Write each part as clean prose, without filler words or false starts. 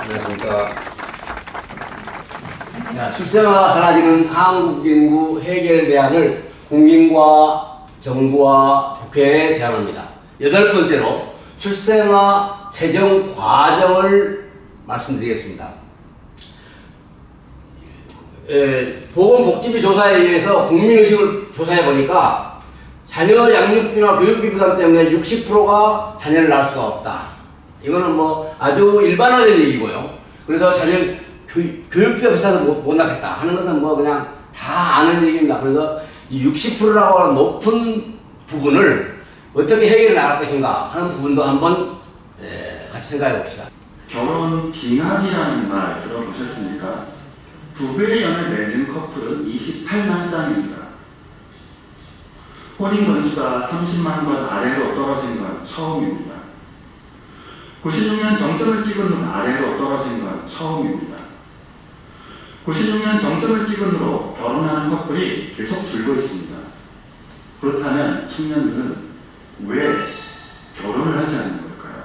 안녕하십니까. 출생아 사라지는 한국 인구 해결 대안을 국민과 정부와 국회에 제안합니다. 8번째로 출생아 재정 과정을 말씀드리겠습니다. 보건복지부 조사에 의해서 국민의식을 조사해 보니까 자녀 양육비나 교육비 부담 때문에 60%가 자녀를 낳을 수가 없다. 이거는 뭐 아주 일반화된 얘기고요. 그래서 자녀 교육비가 비싸서 못 낳겠다 하는 것은 뭐 그냥 다 아는 얘기입니다. 그래서 이 60%라고 하는 높은 부분을 어떻게 해결해 나갈 것인가 하는 부분도 한번 같이 생각해 봅시다. 결혼 빙하기라는 말 들어보셨습니까? 2배의 연을 맺은 커플은 28만 쌍입니다. 혼인 건수가 30만 건 아래로 떨어진 건 처음입니다. 96년 정점을 찍은 후 아래로 떨어진 건 처음입니다. 96년 정점을 찍은 후로 결혼하는 커플이 계속 줄고 있습니다. 그렇다면 청년들은 왜 결혼을 하지 않는 걸까요?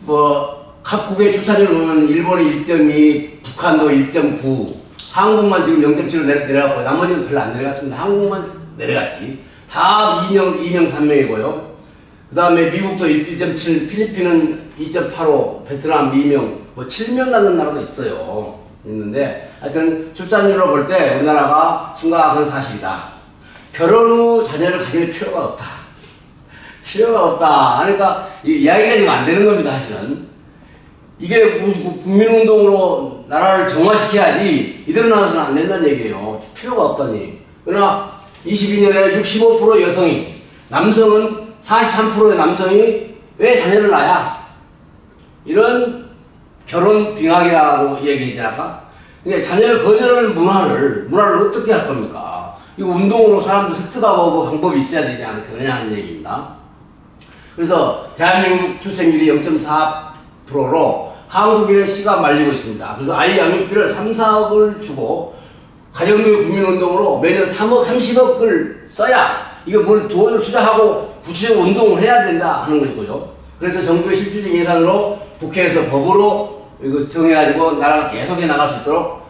뭐 각국의 출산율을 보면 일본이 1.2, 북한도 1.9, 한국만 지금 0.7로 내려갔고 나머지는 별로 안 내려갔습니다. 한국만 내려갔지. 다 2명, 3명이고요. 그 다음에 미국도 1.7, 필리핀은 2.85, 베트남 2명, 뭐 7명 낳는 나라도 있는데 하여튼 출산율로 볼 때 우리나라가 심각한 사실이다. 결혼 후 자녀를 가질 필요가 없다. 필요가 없다. 그러니까 이야기가 지금 안 되는 겁니다, 사실은. 이게 국민운동으로 나라를 정화시켜야지 이대로 나와서는 안 된다는 얘기예요. 필요가 없다니. 그러나 22년에 65% 여성이, 남성은 43%의 남성이 왜 자녀를 낳아야? 이런 결혼 빙하기라고 얘기했지 않을까? 근데 자녀를 거절하는 문화를 어떻게 할 겁니까? 이거 운동으로 사람들 습득하고 뭐 방법이 있어야 되지 않겠느냐 하는 얘기입니다. 그래서 대한민국 출생률이 0.4%로 한국인의 씨가 말리고 있습니다. 그래서 아이 양육비를 3, 4억을 주고 가정교육 국민운동으로 매년 3억, 30억을 써야 이게 뭘 돈을 투자하고 구체적 운동을 해야 된다 하는 것이고요. 그래서 정부의 실질적 예산으로 국회에서 법으로 이거 정해가지고 나라가 계속해 나갈 수 있도록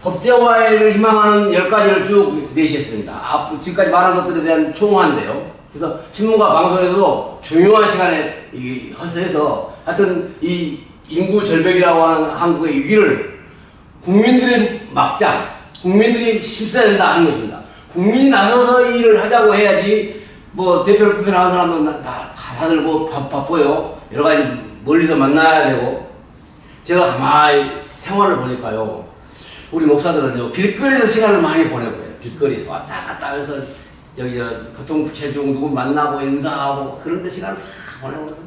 법제화를 희망하는 10가지를 쭉 내시했습니다. 지금까지 말한 것들에 대한 총화인데요. 그래서 신문과 방송에서도 중요한 시간에 허스해서 하여튼 이 인구 절벽이라고 하는 한국의 위기를 국민들이 막자, 국민들이 힘써야 된다 하는 것입니다. 국민이 나서서 이 일을 하자고 해야지 뭐 대표를 투표하는 사람은 다들 뭐 바빠요. 여러 가지 멀리서 만나야 되고. 제가 가만히 생활을 보니까요. 우리 목사들은요, 길거리에서 시간을 많이 보내고요. 길거리에서 왔다 갔다 하면서 저기 교통체중 누구 만나고 인사하고 그런 데 시간을 다 보내거든요.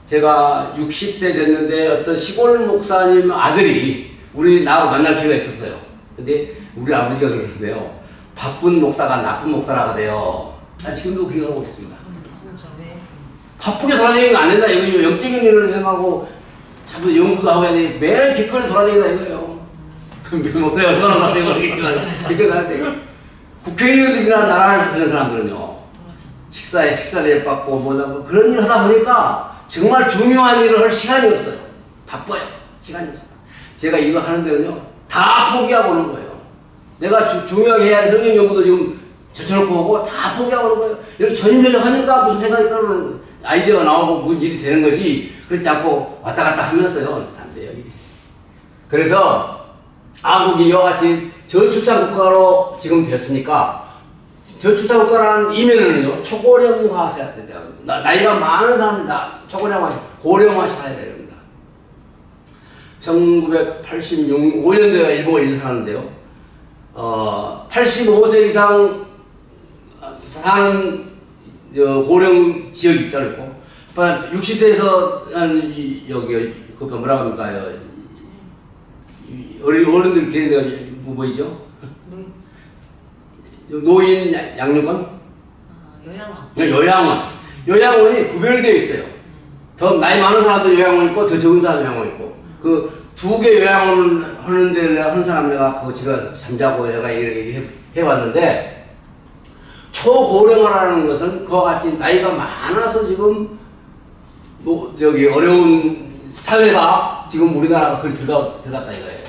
제가 60세 됐는데 어떤 시골 목사님 아들이 나하고 만날 기회가 있었어요. 근데 우리 아버지가 그러는데요. 바쁜 목사가 나쁜 목사라고 돼요. 난 지금도 기억하고 있습니다. 바쁘게 돌아다니는 거 안 된다. 이거 영적인 일을 생각하고 참 연구도 하고 해야 돼. 매일 길거리 돌아다닌다 이거예요. 내가 얼마나 돌아다니겠지만 이렇게 가는데 국회의원들이나 나라를 다스리는 사람들은요. 식사 대접 받고 뭐 그런 일을 하다 보니까 정말 중요한 일을 할 시간이 없어요. 바빠요. 시간이 없어요. 제가 이거 하는 데는요. 다 포기하고 오는 거예요. 내가 중요하게 해야 할 성경 연구도 지금 젖혀놓고 오고 다 포기하고 오는 거예요. 이렇게 전인전력 하니까 무슨 생각이 떠오르는 아이디어가 나오고 무슨 일이 되는 거지. 그렇지 않고 왔다 갔다 하면서요. 안 돼요. 그래서 한국이 이와 같이 저출산 국가로 지금 됐으니까 저출산 국가라는 이면은요. 초고령화 해야 돼요. 나이가 많은 사람이다. 고령화 시켜야 됩니다. 1985년도에 일본에 일을 살았는데요. 85세 이상 사는 고령 지역이 있잖아요. 60세에서 여기 그 뭐라 합니까? 어른들 걔네가 뭐죠? 노인 양육원? 요양원. 요양원이 구별이 되어 있어요. 더 나이 많은 사람도 요양원 있고 더 적은 사람도 요양원 있고 그 2개 요양원을 하는데 한 사람 내가 그거 집에 가서 잠자고 내가 이렇게 해봤는데 초고령화라는 것은 그와 같이 나이가 많아서 지금 여기 어려운 사회가 지금 우리나라가 그걸 들어갔다 이거예요.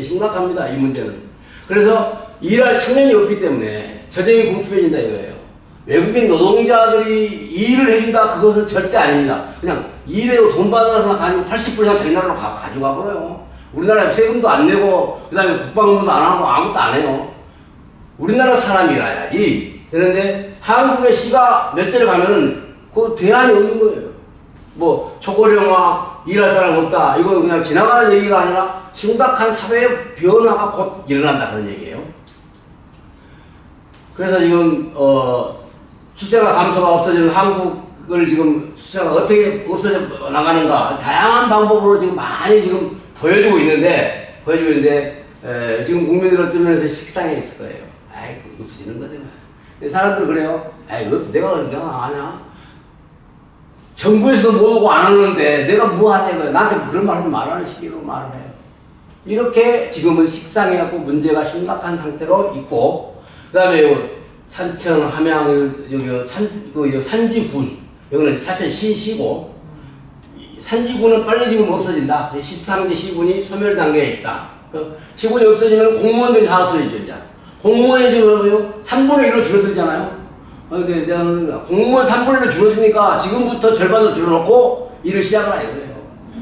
심각합니다, 이 문제는. 그래서 일할 청년이 없기 때문에 저녁이 공급해진다 이거예요. 외국인 노동자들이 일을 해준다 그것은 절대 아닙니다. 그냥 일해도 돈 받아서 가지고 80% 이상 자기 나라로 가져가 버려요. 우리나라에 세금도 안 내고 그 다음에 국방부도 안 하고 아무것도 안 해요. 우리나라 사람이라야지. 그런데 한국의 시가 몇 절에 가면은 그 대안이 없는 거예요. 뭐 초고령화 일할 사람 없다 이거 그냥 지나가는 얘기가 아니라 심각한 사회의 변화가 곧 일어난다 그런 얘기예요. 그래서 지금 출생아 감소가 없어지는 한국을 지금 출생아 어떻게 없어져 나가는가 다양한 방법으로 지금 많이 지금 보여주고 있는데 지금 국민들 어떤 면에서 식상해 있을 거예요. 아이 없어지는 거지만 사람들 그래요. 아이 내가 아냐. 정부에서도 못 오고 안 오는데 내가 뭐 하냐 이거야. 나한테 그런 말 하지 말라는 식으로 말을 해요. 이렇게 지금은 식상해갖고 문제가 심각한 상태로 있고, 그 다음에 산천, 함양, 여기 산지군, 여기는 사천 시고, 산지군은 빨리 지금 없어진다. 13개 시군이 소멸 단계에 있다. 시군이 없어지면 공무원들이 다 없어지죠, 이제. 공무원이 지금 3분의 1로 줄어들잖아요. 내가 공무원 3분의 1로 줄어드니까 지금부터 절반으로 줄여놓고 일을 시작을 해야 돼요.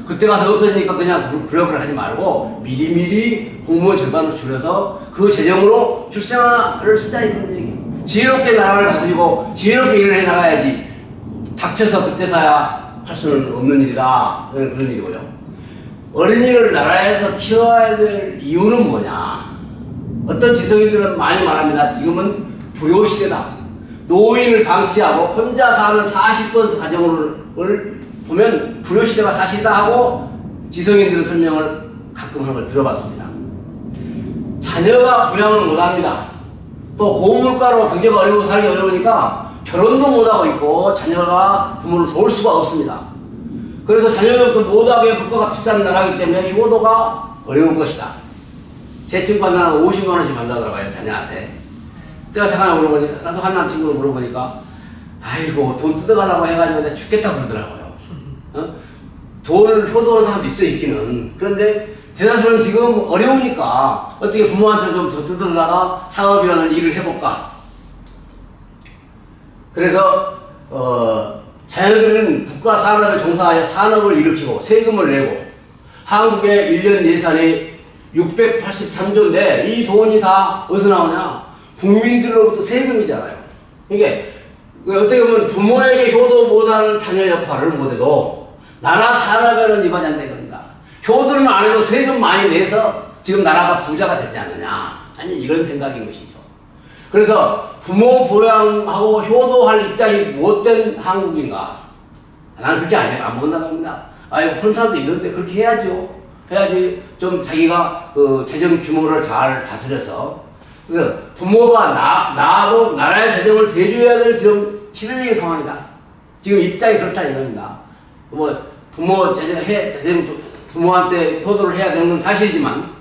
그때 가서 없어지니까 그냥 불협을 하지 말고 미리미리 공무원 절반으로 줄여서 그 재정으로 출생아를 쓰자 이런 얘기예요. 지혜롭게 나라를 다스리고 지혜롭게 일을 해나가야지 닥쳐서 그때서야 할 수는 없는 일이다. 그런 일이고요. 어린이를 나라에서 키워야 될 이유는 뭐냐. 어떤 지성인들은 많이 말합니다. 지금은 부요시대다. 노인을 방치하고 혼자 사는 40% 가정을 보면 부요시대가 사실이다 하고 지성인들은 설명을 가끔 하는 걸 들어봤습니다. 자녀가 부양을 못합니다. 또 고물가로 경제가 어려워 살기 어려우니까 결혼도 못하고 있고 자녀가 부모를 도울 수가 없습니다. 그래서 자녀력도 못하게 물가가 비싼 나라이기 때문에 효도가 어려운 것이다. 제 친구가 나는 50만 원씩 받는다더라고요, 자녀한테. 내가 잠깐 물어보니까, 나도 한남 친구를 물어보니까, 아이고, 돈 뜯어가려고 해가지고 내가 죽겠다고 그러더라고요. 돈을 효도하는 사람도 있어, 있기는. 그런데 대다수는 지금 어려우니까 어떻게 부모한테 좀 더 뜯어다가 사업이라는 일을 해볼까. 그래서, 자녀들은 국가 산업에 종사하여 산업을 일으키고 세금을 내고 한국의 1년 예산이 683조인데 이 돈이 다 어디서 나오냐? 국민들로부터 세금이잖아요. 이게 어떻게 보면 부모에게 효도 못하는 자녀 역할을 못해도 나라 산업에는 이바지 않다 이겁니다. 효도는 안 해도 세금 많이 내서 지금 나라가 부자가 되지 않느냐. 아니 이런 생각인 것이죠. 그래서 부모 보양하고 효도할 입장이 못된 한국인가? 나는 그렇게 안 본다고 합니다. 아니 그런 사람도 있는데 그렇게 해야죠. 해야지 좀 자기가 그 재정 규모를 잘 다스려서 그 부모가 나하고 나라의 재정을 대줘야 될 지금 시대적인 상황이다. 지금 입장이 그렇다 이겁니다. 뭐 부모 재정 부모한테 효도를 해야 되는 건 사실이지만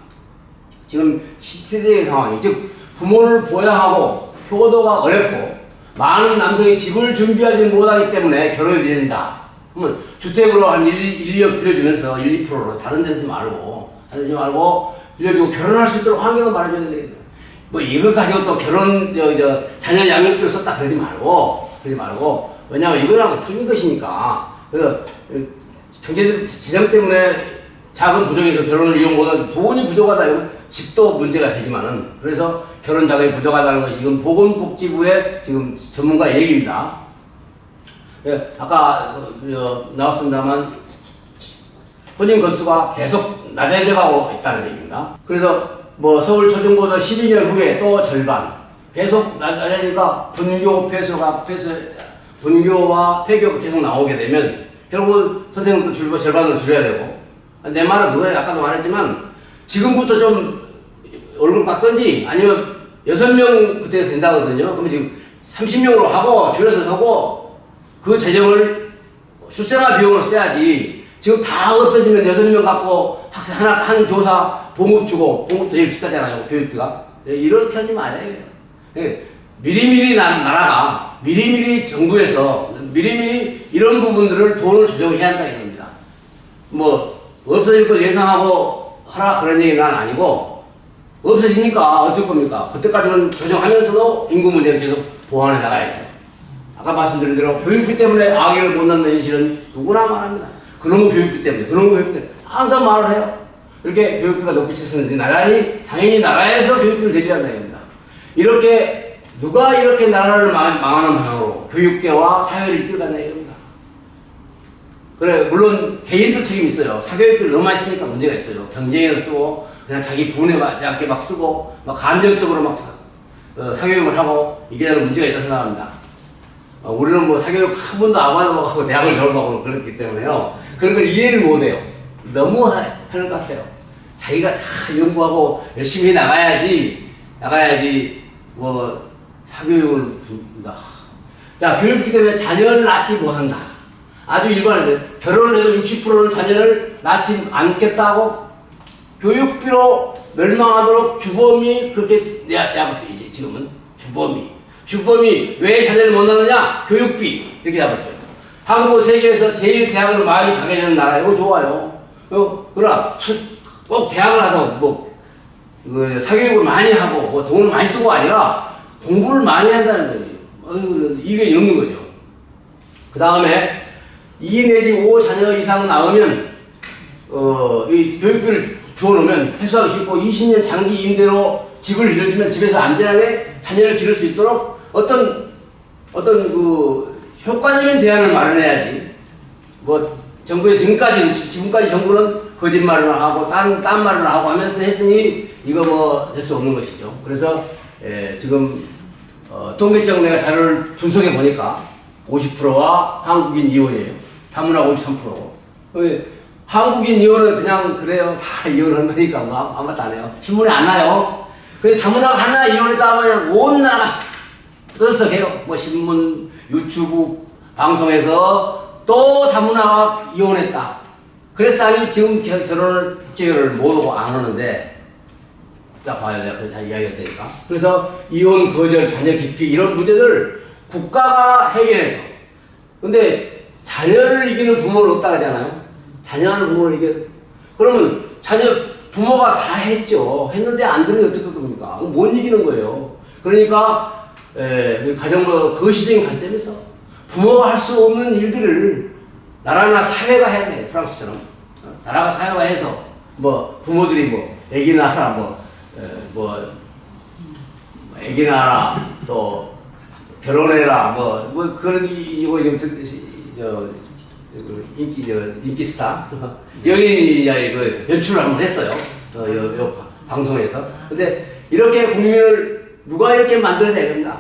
지금 시대적인 상황이 즉 부모를 보양하고 효도가 어렵고 많은 남성이 집을 준비하지 못하기 때문에 결혼이 된다. 그러면 주택으로 한 1, 2억 빌려주면서 1, 2%로 다른 데 쓰지 말고 빌려주고 결혼할 수 있도록 환경을 말해줘야 되겠다. 뭐 이거 가지고 또 결혼 자녀 양육비를 썼다 그러지 말고 왜냐하면 이거랑 틀린 것이니까. 그래서 경제 재정 때문에 자금 부족해서 결혼을 이용 못하는데 돈이 부족하다 이러면 집도 문제가 되지만은 그래서 결혼 자금이 부족하다는 것이 지금 보건복지부의 지금 전문가 얘기입니다. 예, 아까 나왔습니다만 혼인 건수가 계속 낮아져가고 있다는 얘기입니다. 그래서 뭐 서울 초중고등 12년 후에 또 절반 계속 낮아지니까 분교와 폐교가 계속 나오게 되면 결국 선생님도 절반으로 줄여야 되고 내 말은 그거예요. 아까도 말했지만 지금부터 좀 얼굴 바꾸든지 아니면 6명 그때 된다거든요. 그러면 지금 30명으로 하고 줄여서 하고 그 재정을 출생아 비용을 써야지. 지금 다 없어지면 6명 갖고 한 교사 봉급 주고 봉급도 제일 비싸잖아요. 교육비가. 이렇게 하지 말아요. 미리미리 나라가 미리미리 정부에서 미리미리 이런 부분들을 돈을 조정해야 한다 이겁니다. 뭐 없어질 걸 예상하고 하라 그런 얘기는 난 아니고 없어지니까 어쩔 겁니까? 그때까지는 조정하면서도 인구 문제를 계속 보완해 나가야죠. 아까 말씀드린 대로 교육비 때문에 아기를 못 낳는 현실은 누구나 말합니다. 그놈의 교육비 때문에, 그놈의 교육비 때문에 항상 말을 해요. 이렇게 교육비가 높이 쳤었는지 나라니 당연히 나라에서 교육비를 대비한다 입니다. 이렇게 누가 이렇게 나라를 망하는 방향으로 교육계와 사회를 이끌어간다 이겁니다. 그래 물론 개인들 책임이 있어요. 사교육비를 너무 많이 쓰니까 문제가 있어요. 경쟁에서 쓰고 그냥 자기 분에 맞게 막 쓰고 막 감정적으로 막 사교육을 하고 이게 문제가 있다고 생각합니다. 우리는 뭐 사교육 한 번도 안 받아보고 대학을 졸업하고 그렇기 때문에요. 그런 걸 이해를 못해요. 너무 하는 것 같아요. 자기가 잘 연구하고 열심히 나가야지 뭐 사교육을 줍니다. 자, 교육비 때문에 자녀를 낳지 못한다. 아주 일반인데 결혼을 해도 60%는 자녀를 낳지 않겠다고 교육비로 멸망하도록 주범이 그렇게 잡았어요. 이제 지금은 주범이 왜 자녀를 못 낳느냐? 교육비 이렇게 잡았어요. 한국은 세계에서 제일 대학을 많이 가게 되는 나라이고 좋아요. 그러나 꼭 대학을 가서 뭐 사교육을 많이 하고 뭐 돈을 많이 쓰고 아니라 공부를 많이 한다는 거예요. 이게 없는 거죠. 그 다음에 2 내지 5 자녀 이상 낳으면 이 교육비를 주어놓으면 회수하기 쉽고 20년 장기 임대로 집을 빌려주면 집에서 안전하게 자녀를 기를 수 있도록 어떤 그 효과적인 대안을 마련해야지. 뭐 정부의 지금까지 정부는 거짓말을 하고 딴 말을 하고 하면서 했으니 이거 뭐 할 수 없는 것이죠. 그래서 지금 통계청 내가 자료를 분석해 보니까 50%와 한국인 이혼이에요. 다문화 53%. 한국인 이혼은 그냥 그래요. 다 이혼한 거니까 뭐 아무것도 안 해요. 신문에 안 나요. 근데 다문화가 하나 이혼했다 하면 온 나라가 떠들썩해요. 뭐 신문, 유튜브, 방송에서 또 다문화가 이혼했다. 그래서 아니 지금 국제결혼을 못 오고 안 하는데 딱 봐야 돼요. 다 이야기했다니까. 그래서 이혼, 거절, 자녀 기피 이런 문제들 국가가 해결해서. 근데 자녀를 이기는 부모는 없다 하잖아요. 자녀하는 부모를 그러면 부모가 다 했죠. 했는데 안 들으면 어떡할 겁니까? 못 이기는 거예요. 그러니까 가정부 거시적인 관점에서 부모가 할 수 없는 일들을 나라나 사회가 해야 돼. 프랑스처럼 나라가 사회가 해서 뭐 부모들이 뭐 애기 낳아라 애기 낳아라 또 결혼해라 뭐 그런 이거 지금 인기 스타 여인이 그 연출을 한번 했어요. 방송에서. 근데 이렇게 국민을 누가 이렇게 만들어야 됩니다.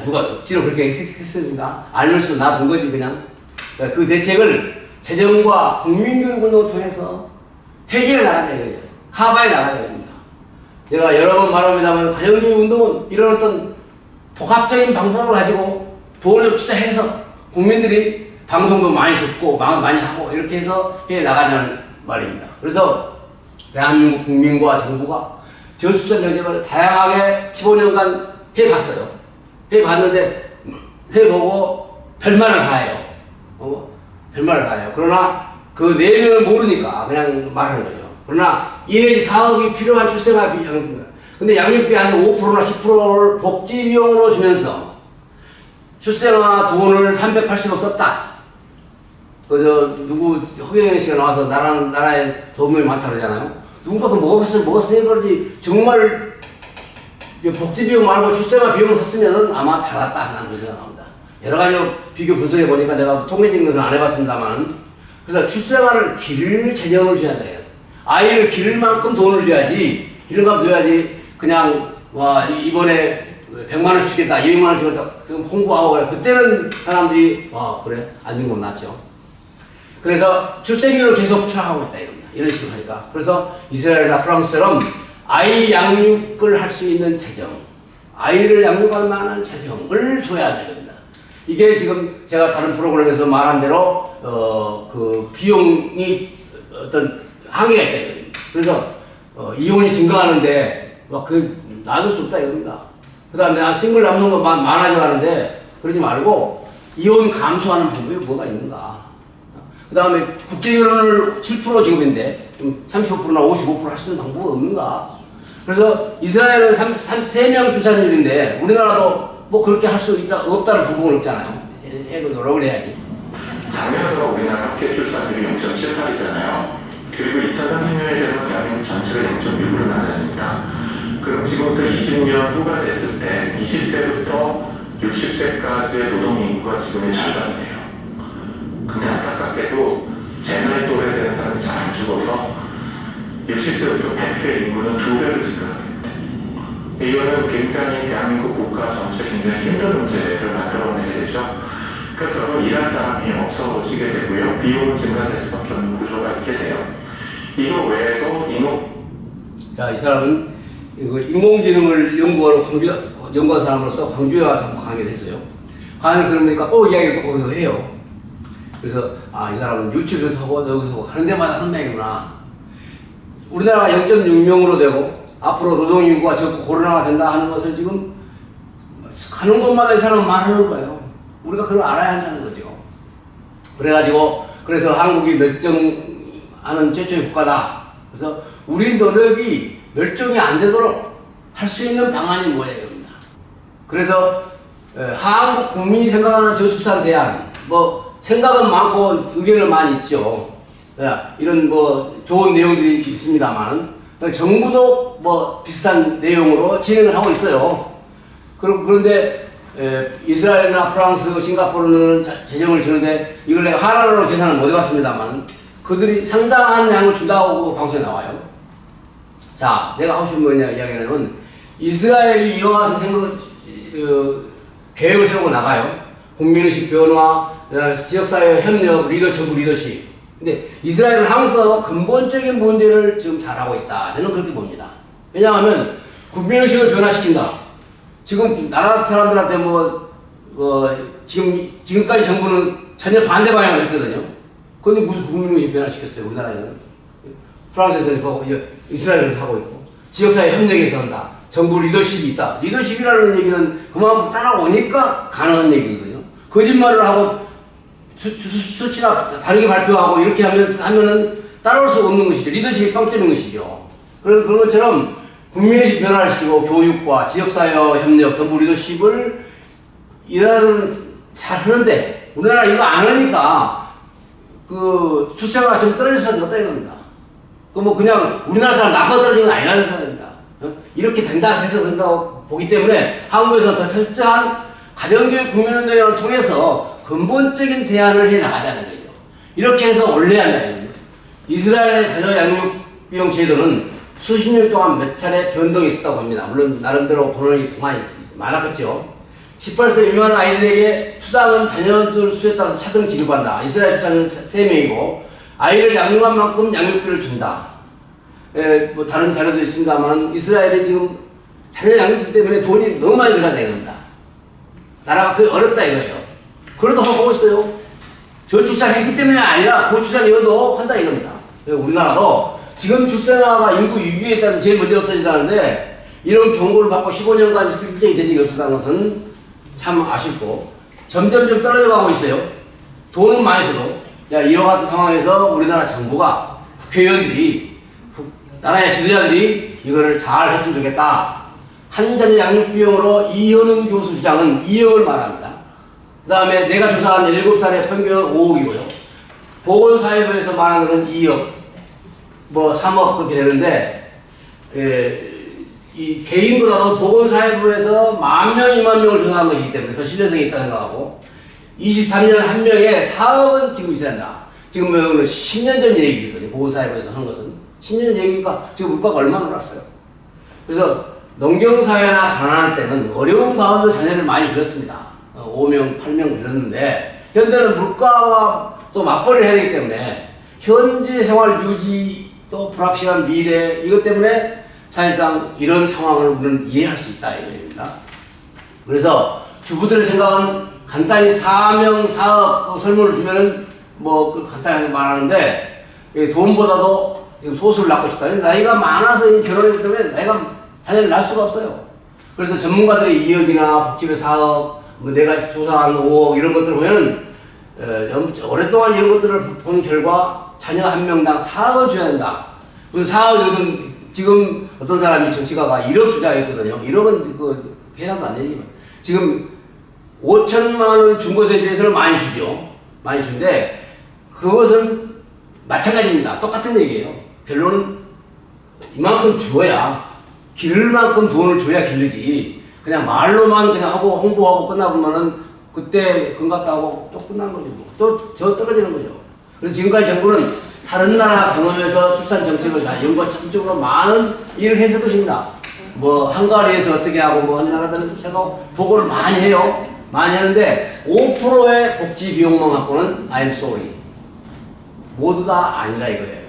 누가 억지로 그렇게 했습니까? 알면서 놔둔 거지 그냥. 그 대책을 재정과 국민교육운동을 통해서 해결해 나가야 돼요. 하바에 나가야 됩니다. 제가 여러 번 말합니다만 가정교육운동은 이런 어떤 복합적인 방법을 가지고 돈을 투자해서 국민들이 방송도 많이 듣고 많이 하고 이렇게 해서 해 나가자는 말입니다. 그래서 대한민국 국민과 정부가 저출산 정책을 다양하게 15년간 해봤어요. 해봤는데 해보고 별말을 다 해요. 별말을 다 해요. 그러나 그 내면을 모르니까 그냥 말하는 거죠. 그러나 2 내지 4억이 필요한 출생아 비용입니다. 근데 양육비 한 5%나 10%를 복지 비용으로 주면서 출생아 돈을 380억 썼다. 누구 허경영 씨가 나와서 나라에 도움이 많다 그러잖아요. 누군가 그 먹었으니 그러지 정말 복지 비용 말고 출생아 비용을 썼으면 아마 달았다 하는 거죠. 나옵니다. 여러 가지 비교 분석해 보니까 내가 통계적인 것은 안 해봤습니다만 그래서 출생아를 기를 재정을 줘야 돼요. 아이를 기를 만큼 돈을 줘야지 그냥 와 이번에 100만 원 주겠다 200만 원 주겠다 그럼 홍보하고 그래. 그때는 사람들이 그래 안 준 건 낫죠. 그래서 출생률을 계속 추락하고 있다 이런 식으로 하니까. 그래서 이스라엘이나 프랑스처럼 아이 양육을 할 수 있는 재정, 아이를 양육할 만한 재정을 줘야 됩니다. 이게 지금 제가 다른 프로그램에서 말한 대로 그 비용이 어떤 한계가 있다 이겁니다. 그래서 이혼이 증가하는데 놔둘 수 없다 이겁니다. 그 다음에 싱글 남성도 많아져 가는데 그러지 말고 이혼 감소하는 방법이 뭐가 있는가. 그 다음에 국제결혼을 7% 지금인데 35%나 55% 할 수 있는 방법은 없는가? 그래서 이스라엘은 3명 출산율인데 우리나라도 뭐 그렇게 할 수 있다 없다는 방법은 없잖아요. 노력을 해야지. 작년으로 우리나라 합계 출산율이 0.78이잖아요. 그리고 2030년이 되면 대한민국 전체가 0.6으로 낮아집니다. 그럼 지금부터 20년 후가 됐을 때 20세부터 60세까지의 노동인구가 지금의 절반이 돼요. 근데 안타깝게도 제 나이 또래 되는 사람이 잘 안 죽어서 60세부터 100세 인구는 2배로 증가합니다. 이거는 굉장히 대한민국 국가 전체 굉장히 힘든 문제를 만들어내게 되죠. 그러니까 결국 일할 사람이 없어지게 되고요. 비용은 증가될 수밖에 없는 구조가 있게 돼요. 이거 외에도 자, 이 사람은 인공지능을 연구한 사람으로서 광주에 와서 강의를 했어요. 강의를 들으니까 이야기를 또 거기서 해요. 그래서 이 사람은 유튜브에서 하고 여기서 하고 하는 데마다 한 명이구나. 우리나라가 0.6명으로 되고 앞으로 노동인구가 적고 코로나가 된다 하는 것을 지금 가는 곳마다 이 사람은 말하는 거예요. 우리가 그걸 알아야 한다는 거죠. 그래서 한국이 멸종하는 최초의 국가다. 그래서 우리 노력이 멸종이 안 되도록 할 수 있는 방안이 뭐예요? 그래서 한국 국민이 생각하는 저출산 대안, 생각은 많고 의견은 많이 있죠. 이런 좋은 내용들이 있습니다만 정부도 비슷한 내용으로 진행을 하고 있어요. 그런데 이스라엘이나 프랑스, 싱가포르는 재정을 주는데 이걸 내가 하나로 계산을 못 해봤습니다만 그들이 상당한 양을 준다고 방송에 나와요. 자, 내가 하고 싶은 뭐냐 이야기는 이스라엘이 이와 같은 계획을 세우고 나가요. 국민의식 변화, 지역사회 협력, 정부 리더십. 근데 이스라엘은 한국보다 근본적인 문제를 지금 잘하고 있다. 저는 그렇게 봅니다. 왜냐하면 국민의식을 변화시킨다. 지금 나라 사람들한테 지금까지 정부는 전혀 반대 방향을 했거든요. 그런데 무슨 국민의식 변화시켰어요, 우리나라에서는. 프랑스에서는 이스라엘을 하고 있고, 지역사회 협력에서 한다. 정부 리더십이 있다. 리더십이라는 얘기는 그만큼 따라오니까 가능한 얘기거든요. 거짓말을 하고 수치나 다르게 발표하고 이렇게 하면은 따라올 수 없는 것이죠. 리더십이 빵점인 것이죠. 그래서 그런 것처럼 국민의식 변화를 시키고 교육과 지역사회 협력, 정부 리더십을 이라는 잘 하는데 우리나라 이거 안 하니까 출생아가 좀 떨어질 수밖에 없다 이겁니다. 그냥 우리나라 사람 나빠 떨어지는 건 아니라는 겁니다. 이렇게 된다 해서 된다고 보기 때문에 한국에서 더 철저한 가정교육 국민운동을 통해서 근본적인 대안을 해 나가자는 거죠. 이렇게 해서 올려야 한다는 겁니다. 이스라엘의 자녀 양육 비용 제도는 수십 년 동안 몇 차례 변동이 있었다고 봅니다. 물론 나름대로 고난이 많았겠죠. 18세 미만 아이들에게 수당은 자녀들 수에 따라서 차등 지급한다. 이스라엘 수당은 3명이고 아이를 양육한 만큼 양육비를 준다. 다른 자료도 있습니다만 이스라엘이 지금 자녀 양육비 때문에 돈이 너무 많이 들어간다 이겁니다. 나라가 그게 어렵다 이거예요. 그래도 하고 있어요. 저출산 했기 때문이 아니라 고출산이어도 한다 이겁니다. 우리나라도 지금 출생아가 인구 위기에 있다는 제일 먼저 없어진다는데 이런 경고를 받고 15년간 실질적인 대책이 없었다는 것은 참 아쉽고 점점점 떨어져 가고 있어요. 돈은 많이 써도 이러한 상황에서 우리나라 정부가 국회의원들이 나라의 지도자들이 이거를 잘 했으면 좋겠다. 한 자녀 양육 비용으로 이현은 교수 주장은 2억을 말합니다. 그 다음에 내가 조사한 7살의 평균은 5억이고요. 보건사회부에서 말하는 것은 2억, 3억 그렇게 되는데, 이 개인보다도 보건사회부에서 10,000명, 20,000명을 조사한 것이기 때문에 더 신뢰성이 있다고 생각하고, 23년 한 명에 4억은 지금 있어야 한다. 지금 10년 전 얘기거든요. 보건사회부에서 한 것은. 10년 전 얘기니까 지금 물가가 얼마나 올랐어요. 그래서 농경사회나 가난할 때는 어려운 가운데 자녀를 많이 길렀습니다. 5명, 8명 길렀는데 현대는 물가와 또 맞벌이를 해야 되기 때문에 현재 생활 유지 또 불확실한 미래 이것 때문에 사실상 이런 상황을 우리는 이해할 수 있다 이겁니다. 그래서 주부들의 생각은 간단히 4명, 4억 설문을 주면은 간단하게 말하는데 돈보다도 지금 소수를 낳고 싶다. 나이가 많아서 결혼했기 때문에 자녀를 낳을 수가 없어요. 그래서 전문가들이 2억이나 복집에 4억, 내가 조사한 5억 이런 것들 보면은 오랫동안 이런 것들을 본 결과 자녀 한 명당 4억을 줘야 된다. 무슨 4억 이것은 지금 어떤 사람이 정치가가 1억 주자 했거든요. 1억은 그 해당도 안 되지만 지금 5천만 원 준 것에 비해서는 많이 주죠. 많이 준데 그것은 마찬가지입니다. 똑같은 얘기예요. 결론은 이만큼 줘야 기를 만큼 돈을 줘야 기르지. 그냥 말로만 그냥 하고 홍보하고 끝나보면은 그때 금 갔다 하고 또 끝난 거죠. 또 저 떨어지는 거죠. 그래서 지금까지 정부는 다른 나라 경험에서 출산 정책을 다 연구와 집중적으로 많은 일을 했을 것입니다. 뭐 한가리에서 어떻게 하고 뭐 한 나라들은 생각하고 보고를 많이 해요. 많이 하는데 5%의 복지 비용만 갖고는 I'm sorry. 모두 다 아니라 이거예요.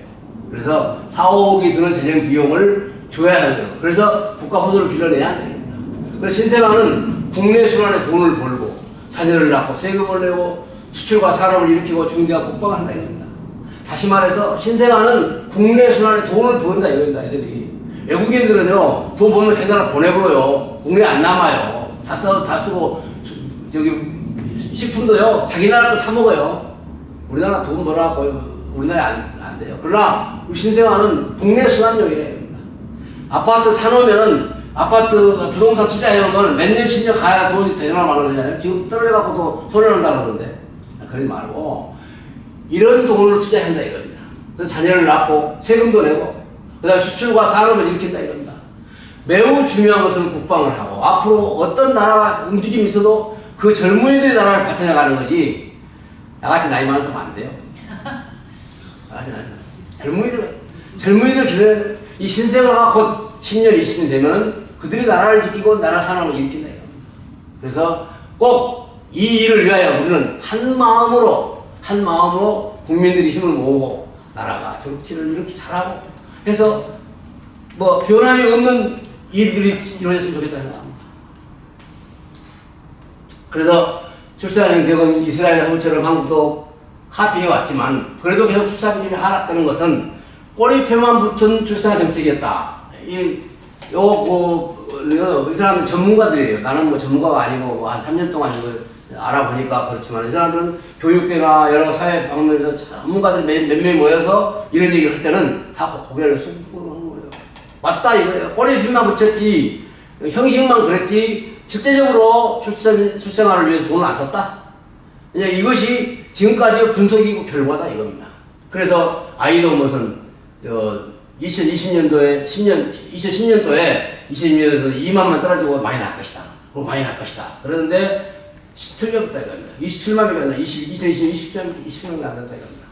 그래서 4, 5억이 드는 재정 비용을 줘야 하죠. 그래서 국가 호소를 빌려내야 됩니다. 그래서 신생아는 국내 순환에 돈을 벌고 자녀를 낳고 세금을 내고 수출과 산업을 일으키고 중대한 국방을 한다 이겁니다. 다시 말해서 신생아는 국내 순환에 돈을 번다 이겁니다. 애들이. 외국인들은요 돈 벌면 생각을 보내버려요. 국내에 안 남아요. 다 쓰고 여기 식품도요 자기 나라 거 사 먹어요. 우리나라 돈 벌어갖고 우리나라에 안 돼요. 그러나 우리 신생아는 국내 순환용이래요. 아파트 사놓으면은 아파트 부동산 투자해놓으면 몇 년, 10년 가야 돈이 되나 말아야 되잖아요. 지금 떨어져갖고도 손해난다 그러던데. 그러지 말고 이런 돈으로 투자한다 이겁니다. 그래서 자녀를 낳고 세금도 내고 그 다음에 수출과 산업을 일으킨다 이겁니다. 매우 중요한 것은 국방을 하고 앞으로 어떤 나라가 움직임이 있어도 그 젊은이들의 나라를 바쳐나가는 것이 나같이 나이 많은 사람 안 돼요. 나같이 나이 많은 사람. 젊은이들 기르는 이 신생아가 곧 10년, 20년 되면 그들이 나라를 지키고 나라 산업을 일으킨다 이겁니다. 그래서 꼭 이 일을 위하여 우리는 한 마음으로 국민들이 힘을 모으고 나라가 정치를 이렇게 잘하고 해서 뭐 변함이 없는 일들이 이루어졌으면 좋겠다 생각합니다. 그래서 출산 정책은 이스라엘 한국처럼 한국도 카피해 왔지만 그래도 계속 출산율이 하락되는 것은 꼬리표만 붙은 출산 정책이었다. 이 사람들 전문가들이에요. 나는 뭐 전문가가 아니고 뭐한 3년 동안 이걸 알아보니까 그렇지만 이 사람들은 교육계나 여러 사회 방면에서 전문가들 몇 명이 모여서 이런 얘기를 할 때는 다 고개를 숙이고 하는 거예요. 맞다 이거예요. 꼬리표만 붙였지 형식만 그랬지 실제적으로 출생아를 위해서 돈을 안 썼다. 이것이 지금까지 분석이고 결과다 이겁니다. 그래서 아이도 무슨 2010년도에 2010년도에 2만만 떨어지고 많이 날 것이다. 많이 날 것이다. 그러는데 17년부터 이겁니다. 27만이 아니라 2020년이 안 된다 이겁니다.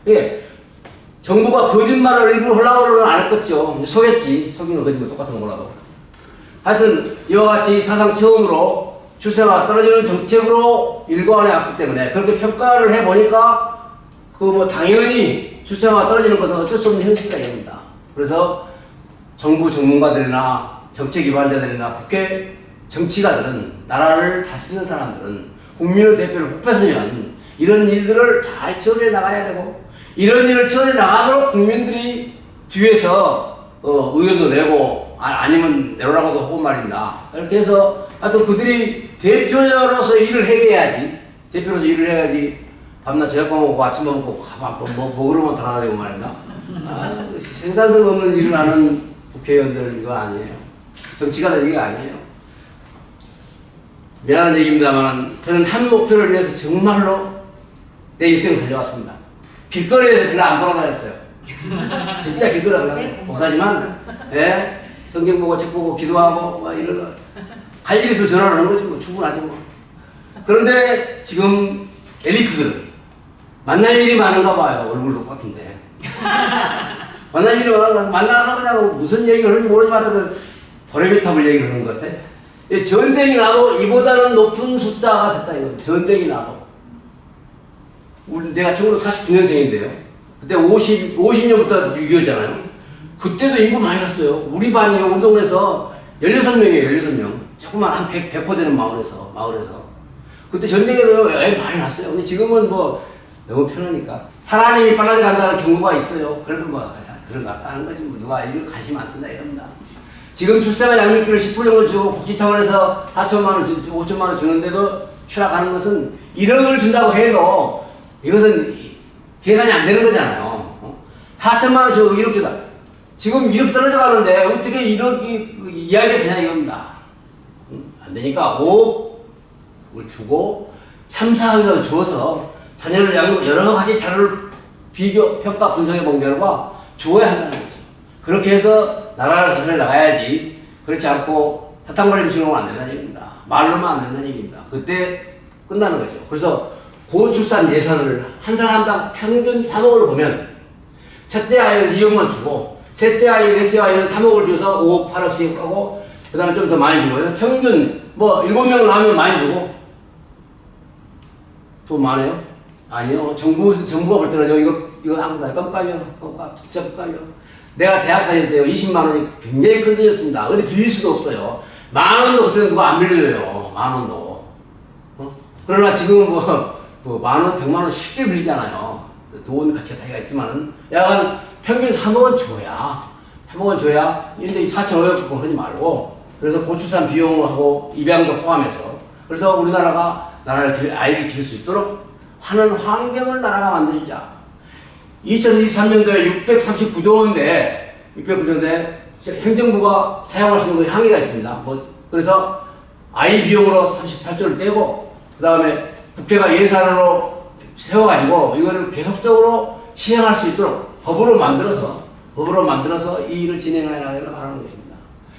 예. 정부가 거짓말을 일부러 하려고는 안 했겠죠. 속였지. 속이는 거짓말 똑같은 거 몰라도. 하여튼 이와 같이 사상 처음으로 출생아 떨어지는 정책으로 일관해 왔기 때문에 그렇게 평가를 해보니까 그 뭐 당연히 출생아 떨어지는 것은 어쩔 수 없는 현실이다 이겁니다. 그래서 정부 전문가들이나 정책 기반자들이나 국회 정치가들은 나라를 다스리는 사람들은 국민의 대표를 뽑혔으면 이런 일들을 잘 처리해 나가야 되고 이런 일을 처리해 나가도록 국민들이 뒤에서 의견도 내고 아니면 내로라고도 하고 말입니다. 이렇게 해서 하여튼 그들이 대표자로서 일을 해야지 대표로서 일을 해야지 밤낮 저녁밥 먹고 아침 먹고 뭐 먹으러만 돌아다니고 말입니다. 생산성 없는 일을 하는 국회의원들 이거 아니에요. 정치가들 이거 아니에요. 미안한 얘기입니다만 저는 한 목표를 위해서 정말로 내 인생을 달려왔습니다. 길거리에서 별로 안 돌아다녔어요. 진짜 길거리에 돌아다녔어요. 목사지만 예? 성경 보고 책 보고 기도하고 막 이런 갈 일 있으면 전화를 하는 거지 뭐 충분하지 뭐. 그런데 지금 엘리트들은 만날 일이 많은가 봐요. 얼굴 똑같은데. 만날 일이 많아서 만나서 그냥 무슨 얘기를 하는지 모르지만 그 도레미탑을 얘기를 하는 것 같아. 전쟁이 나도 이보다는 높은 숫자가 됐다 이거. 전쟁이 나도. 내가 1949년생인데요. 그때 50년부터 6.25잖아요. 그때도 인구 많이 났어요. 우리 반이 우리 동네에서 16명이에요. 16명. 조그만 한 100% 되는 마을에서. 그때 전쟁에도 애 많이 났어요. 근데 지금은 뭐 너무 편하니까. 사람이 빨라져 간다는 경고가 있어요. 그래도 뭐 그런가 하는 거지. 뭐 누가 이런 관심 안 쓴다 이겁니다. 지금 출생아 양육비를 10% 정도 주고 복지 차원에서 4천만 원, 5천만 원 주는데도 추락하는 것은 1억을 준다고 해도 이것은 계산이 안 되는 거잖아요. 4천만 원 주고 1억 주다. 지금 1억 떨어져 가는데 어떻게 1억이 이야기가 되냐 이겁니다. 안 되니까 5억을 주고 3, 4억을 주어서 자녀를 여러 가지 자료를 비교, 평가, 분석해 본 결과 줘야 한다는 거죠. 그렇게 해서 나라를 다스려 나가야지. 그렇지 않고 사탕발림 신용은 안 된다는 얘기입니다. 말로만 안 된다는 얘기입니다. 그때 끝나는 거죠. 그래서 고출산 예산을 한 사람당 평균 3억을 보면 첫째 아이는 2억만 주고 셋째 아이, 넷째 아이는 3억을 줘서 5억, 8억씩 하고 그 다음에 좀 더 많이 주고 평균 뭐 7명을 하면 많이 주고 돈 많아요? 아니요. 정부가 볼 때는 이거 아무나 껌값이요. 진짜 껌값이요. 내가 대학 다닐 때요 20만 원이 굉장히 큰 돈이었습니다. 어디 빌릴 수도 없어요. 만 원도 그때는 누가 안 빌려요. 만 원도. 그러나 지금은 만 원, 100만 원 쉽게 빌리잖아요. 돈 가치가 차이가 있지만은 약간 평균 3억은 줘야 3억은 줘야 이제 4,500원 하지 말고 그래서 고출산 비용하고 입양도 포함해서 그래서 우리나라가 아이를 기를 수 있도록 하는 환경을 나라가 만들자. 2023년도에 639조 원인데 행정부가 사용할 수 있는 항의가 있습니다. 그래서 아이 비용으로 38조를 떼고 그 다음에 국회가 예산으로 세워가지고 이거를 계속적으로 시행할 수 있도록 법으로 만들어서 이 일을 진행해 나가기를 바라는 것입니다.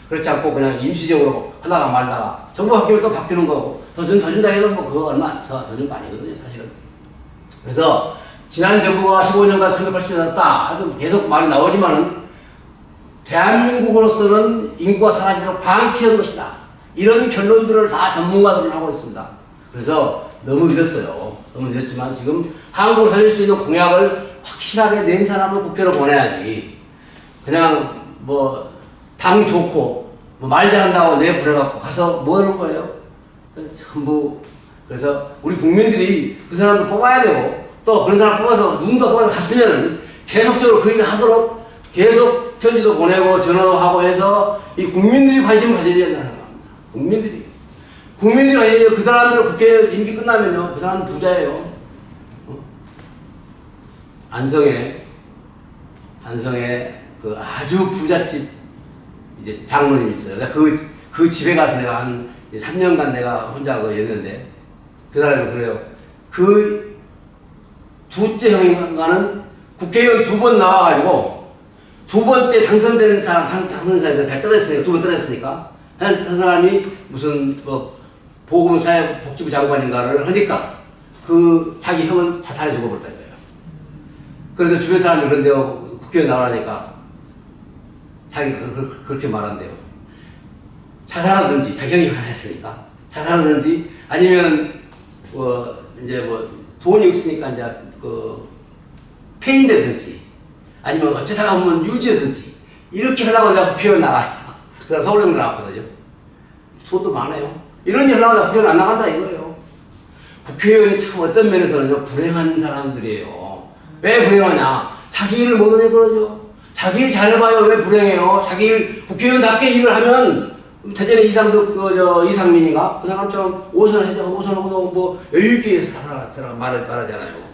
그렇지 않고 그냥 임시적으로 하다가 말다가 정부 바뀌면 또 바뀌는 거고 더 준다 해도 그거 얼마 더 준 거 아니거든요, 사실은. 그래서 지난 정부가 15년간 380조 줬다. 계속 말이 나오지만은 대한민국으로서는 인구가 사라지도록 방치한 것이다. 이런 결론들을 다 전문가들은 하고 있습니다. 그래서 너무 늦었어요. 너무 늦었지만 지금 한국을 살릴 수 있는 공약을 확실하게 낸 사람을 국회로 보내야지. 그냥 당 좋고 말 잘한다고 내보내갖고 가서 뭐 하는 거예요? 전부. 그래서 우리 국민들이 그 사람을 뽑아야 되고 또 그런 사람 뽑아서 누군가 뽑아서 갔으면은 계속적으로 그 일을 하도록 계속 편지도 보내고 전화도 하고 해서 이 국민들이 관심을 가져야 된다는 겁니다. 국민들이 가져야 그 사람들 국회 임기 끝나면요 그 사람은 부자예요. 안성에 그 아주 부잣집 이제 장모님이 있어요. 내가 그 집에 가서 내가 한 3년간 내가 혼자 였는데 그 사람이 그래요. 그 둘째 형인가는 국회의원 2번 나와가지고 2번째 당선된 사람, 다 떨어졌으니까, 2번 떨어졌으니까, 한 사람이 무슨, 보건사회복지부 장관인가를 하니까, 자기 형은 자살해 죽어버렸다는 거예요. 그래서 주변 사람들이 그런데 국회의원 나오라니까, 자기가 그렇게 말한대요. 자살하든지, 자기 형이 자살했으니까, 자살하든지, 아니면, 돈이 없으니까, 폐인되든지, 아니면 어쩌다가 보면 유지하든지, 이렇게 하려고 내가 국회의원 나가요. 그래서 서울형 나왔거든요. 돈도 많아요. 이런 일 하려고 내가 국회의원 안 나간다 이거예요. 국회의원이 참 어떤 면에서는요, 불행한 사람들이에요. 왜 불행하냐? 자기 일을 못하니 그러죠. 자기 일 잘해봐요. 왜 불행해요? 자기 일, 국회의원답게 일을 하면, 대전에 이상민인가? 그 사람처럼 오선하고도 여유있게 말하잖아요.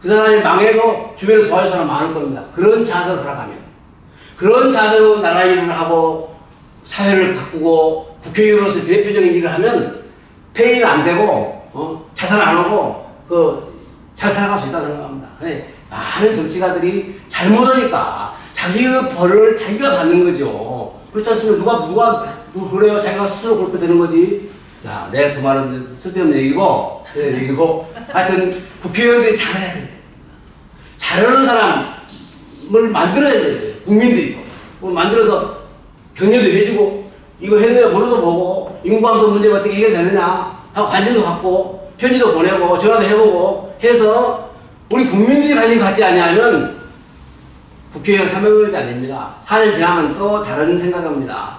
그 사람이 망해도 주변에 도와줄 사람 많을 겁니다. 그런 자세로 살아가면. 그런 자세로 나라 일을 하고, 사회를 바꾸고, 국회의원으로서 대표적인 일을 하면, 폐인 안 되고, 자살 안 하고, 잘 살아갈 수 있다고 생각합니다. 네, 많은 정치가들이 잘못하니까, 자기의 벌을 자기가 받는 거죠. 그렇지 않습니까? 누가 그래요? 자기가 스스로 그렇게 되는 거지. 자, 내가 그 말은 쓸데없는 얘기고, 하여튼, 국회의원들이 잘해야 돼. 잘하는 사람을 만들어야 돼. 국민들이 만들어서 격려도 해주고, 이거 했느냐, 모르도 보고, 인구감소 문제가 어떻게 해결되느냐, 하고 관심도 갖고, 편지도 보내고, 전화도 해보고, 해서, 우리 국민들이 관심 갖지 않냐면, 국회의원 300명이 아닙니다. 4년 지나면 또 다른 생각합니다.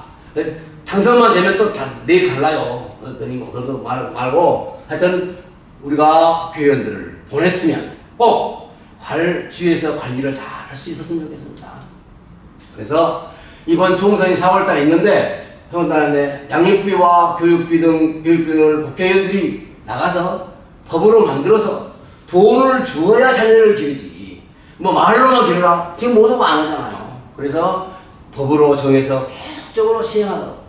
당선만 되면 또 내일 달라요. 그런 거 말고, 하여튼, 우리가 국회의원들을 보냈으면 꼭 주위에서 관리를 잘 할 수 있었으면 좋겠습니다. 그래서 이번 총선이 4월달에 있는데, 양육비와 교육비 등을 국회의원들이 나가서 법으로 만들어서 돈을 주어야 자녀를 기르지. 뭐 말로만 기르라. 지금 모두가 안 하잖아요. 그래서 법으로 정해서 계속적으로 시행하도록.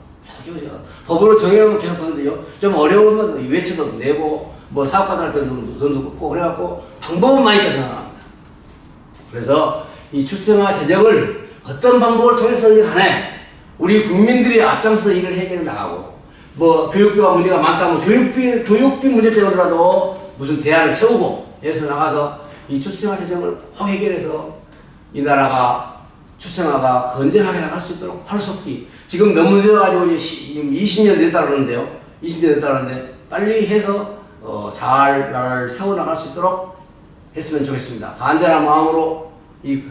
법으로 정해놓으면 계속 하거든요. 좀 어려우면 외쳐도 내고 뭐 사업가들한테 돈도 긋고 그래갖고 방법은 많이 있다고 생각합니다. 그래서 이 출생아 재정을 어떤 방법을 통해서든지 간에 우리 국민들이 앞장서서 일을 해결해 나가고 뭐 교육비가 문제가 많다면 교육비 문제 때문에라도 무슨 대안을 세우고 해서 나가서 이 출생아 재정을 꼭 해결해서 이 나라가 출생아가 건전하게 나갈 수 있도록 하루속히 지금 너무 늦어가지고 지금 20년 됐다 그러는데요. 20년 됐다 그러는데 빨리 해서 잘 나라를 세워나갈 수 있도록 했으면 좋겠습니다. 간절한 마음으로 이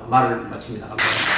말을 마칩니다. 감사합니다.